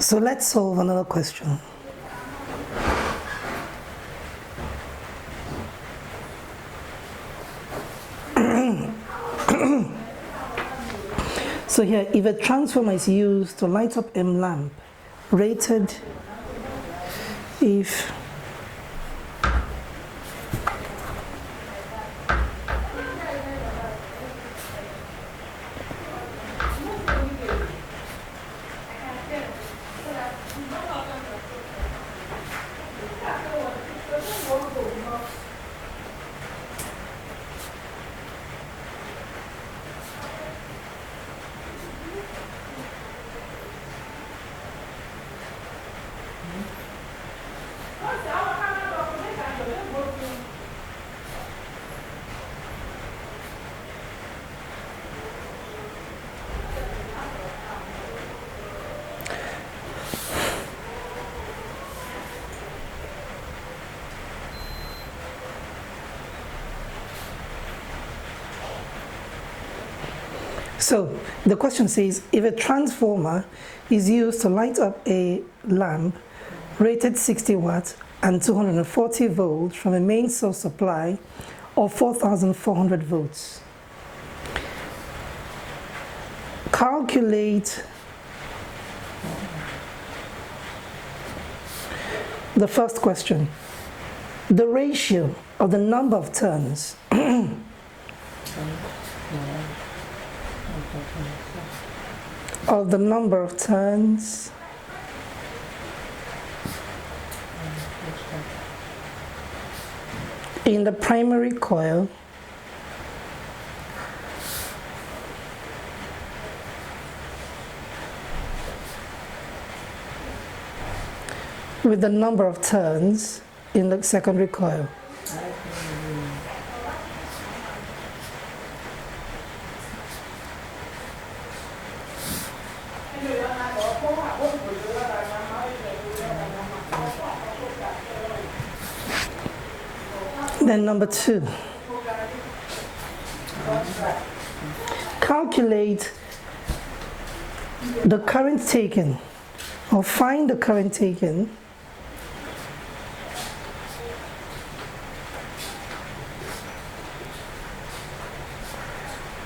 So let's solve another question. So here, if a transformer is used to light up a lamp rated if So the question says, if a transformer is used to light up a lamp rated 60 watts and 240 volts from a main source supply of 4,400 volts, calculate the first question, the ratio of the number of turns in the primary coil with the number of turns in the secondary coil. Then number 2, calculate the current taken, or find the current taken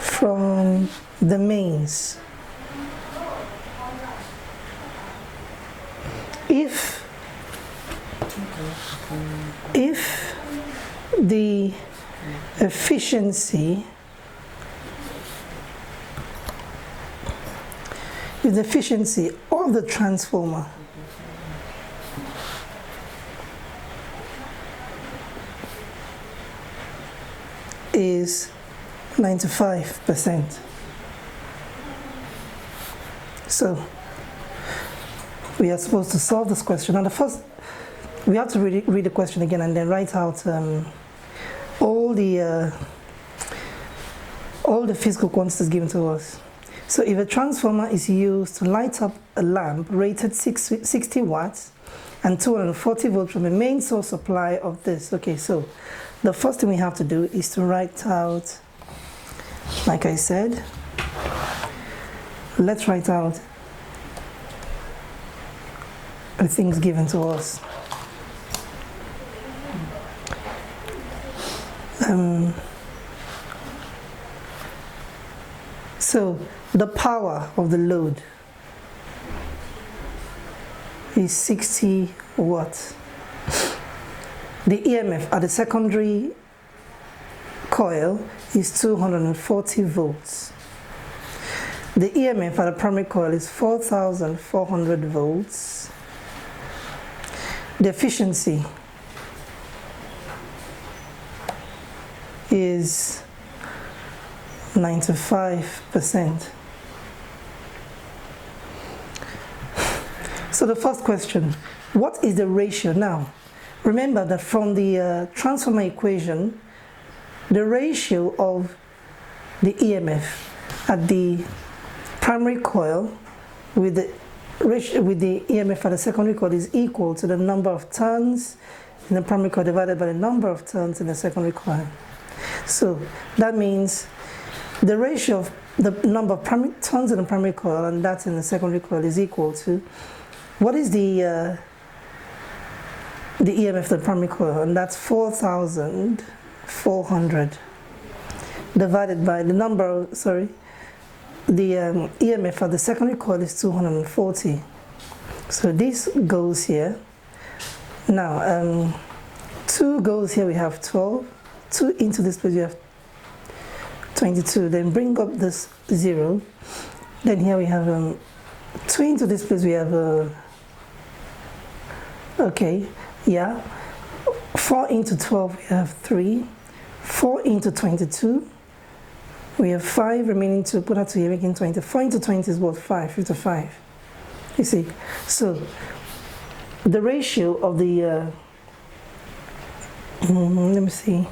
from the mains if the efficiency of the transformer is 95%. So we are supposed to solve this question. And the first, we have to read the question again and then write out all the physical quantities given to us. So if a transformer is used to light up a lamp rated 60 watts and 240 volts from a main source supply of this. Okay, so the first thing we have to do is to write out, like I said, let's write out the things given to us. So the power of the load is 60 watts. The EMF at the secondary coil is 240 volts. The EMF at the primary coil is 4,400 volts. The efficiency is 95%. So the first question, what is the ratio now? Remember that from the transformer equation, the ratio of the EMF at the primary coil with the EMF at the secondary coil is equal to the number of turns in the primary coil divided by the number of turns in the secondary coil. So that means the ratio of the number of turns in the primary coil and that in the secondary coil is equal to What is the EMF, the primary coil? And that's 4,400 divided by the number, sorry, the EMF for the secondary coil is 240. So this goes here. Now, 2 goes here, we have 12. 2 into this place, we have 22. Then bring up this 0. Then here we have 2 into this place, we have, okay, yeah. 4 into 12, we have 3. 4 into 22, we have 5 remaining to put that to here, making 20. 4 into 20 is what? 5, 55. You see? So, the ratio of the, let me see.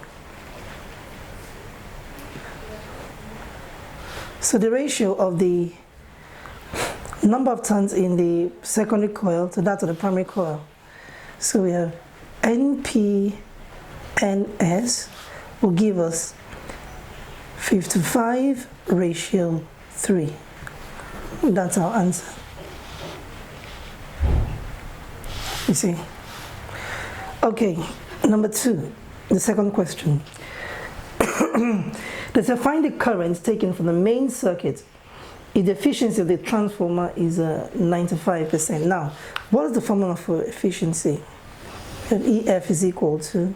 So, the ratio of the number of turns in the secondary coil to that of the primary coil. So, we have NP, NS will give us 55 ratio 3. That's our answer. You see? Okay, number 2, the second question. They say find the current taken from the main circuit if the efficiency of the transformer is 95%. Now, what is the formula for efficiency? EF is equal to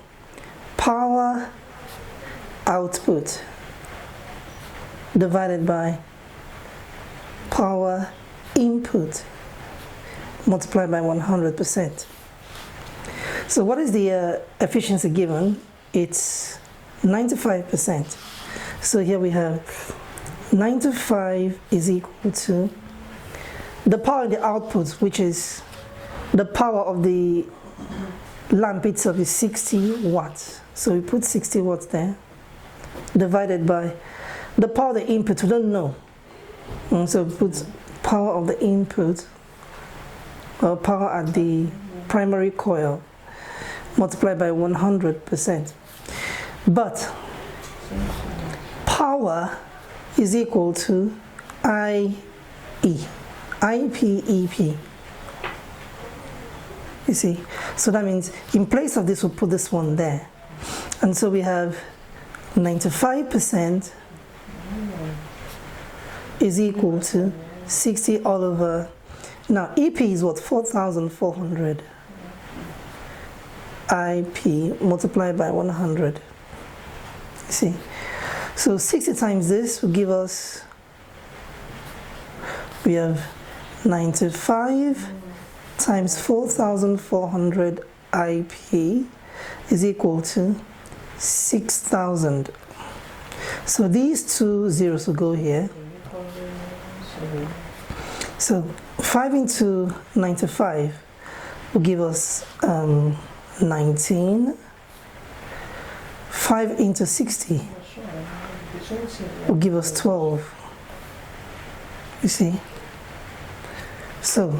power output divided by power input multiplied by 100%. So what is the efficiency given? It's 95%. So here we have 95 is equal to the power of the output, which is the power of the lamp itself is 60 watts. So we put 60 watts there, divided by the power of the input, we don't know. So we put power of the input, or power at the primary coil, multiplied by 100%. But power is equal to IE, IPEP. You see? So that means in place of this, we'll put this one there. And so we have 95% is equal to 60 all over. Now, EP is what? 4,400. IP multiplied by 100. You see? So 60 times this will give us, we have 95 times 4,400 IP is equal to 6,000. So these 2 zeros will go here. So 5 into 95 will give us 19. 5 into 60 will give us 12. You see? So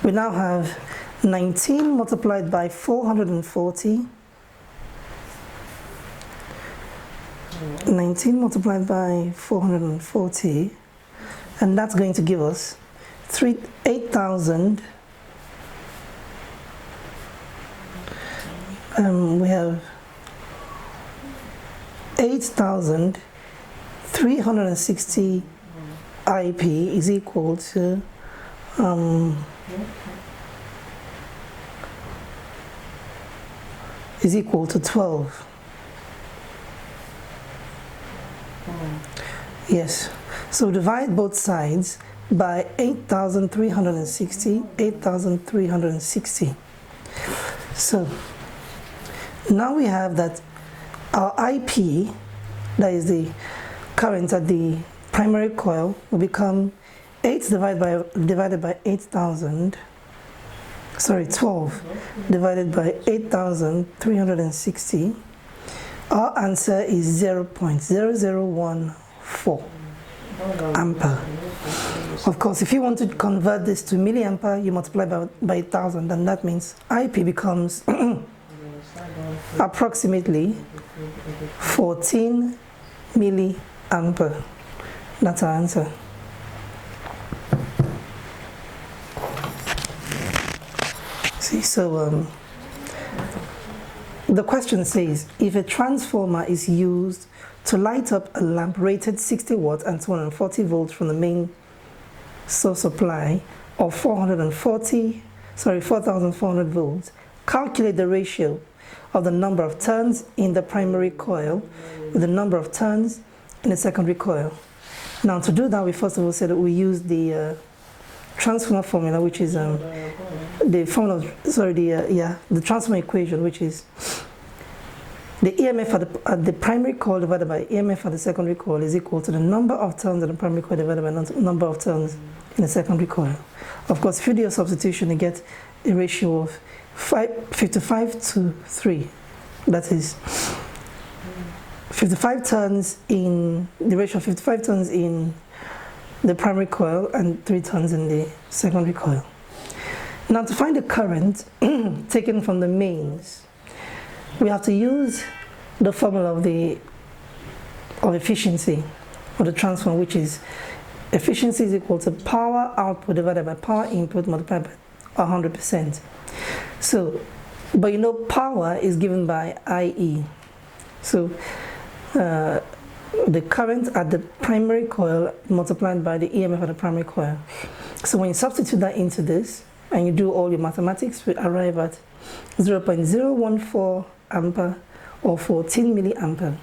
we now have 19 multiplied by 440. 19 multiplied by 440, and that's going to give us 8,000. We have 8,360 IP is equal to is equal to 12. Yes. So divide both sides by 8,360, 8,360. So now we have that our IP, that is the current at the primary coil, will become 12 divided by 8,360. Our answer is 0.0014 ampere. Of course, if you want to convert this to milliampere, you multiply by 1,000, and that means IP becomes approximately 14 milliampere. That's our answer. See, so the question says, if a transformer is used to light up a lamp rated 60 watts and 240 volts from the main source supply of 4,400 volts, calculate the ratio of the number of turns in the primary coil with the number of turns in the secondary coil. Now, to do that, we first of all said that we use the transformer formula, which is the formula, the transformer equation, which is the EMF at the primary coil divided by EMF at the secondary coil is equal to the number of turns in the primary coil divided by the number of turns in the secondary coil. Of course, if you do your substitution, you get a ratio of 55 to 3. That is 55 turns in the ratio of 55 turns in the primary coil and 3 turns in the secondary coil. Now, to find the current taken from the mains, we have to use the formula of efficiency of the transformer, which is efficiency is equal to power output divided by power input multiplied by 100%. So, but you know, power is given by IE. So, the current at the primary coil multiplied by the EMF at the primary coil. So when you substitute that into this and you do all your mathematics, we arrive at 0.014 ampere or 14 milliampere.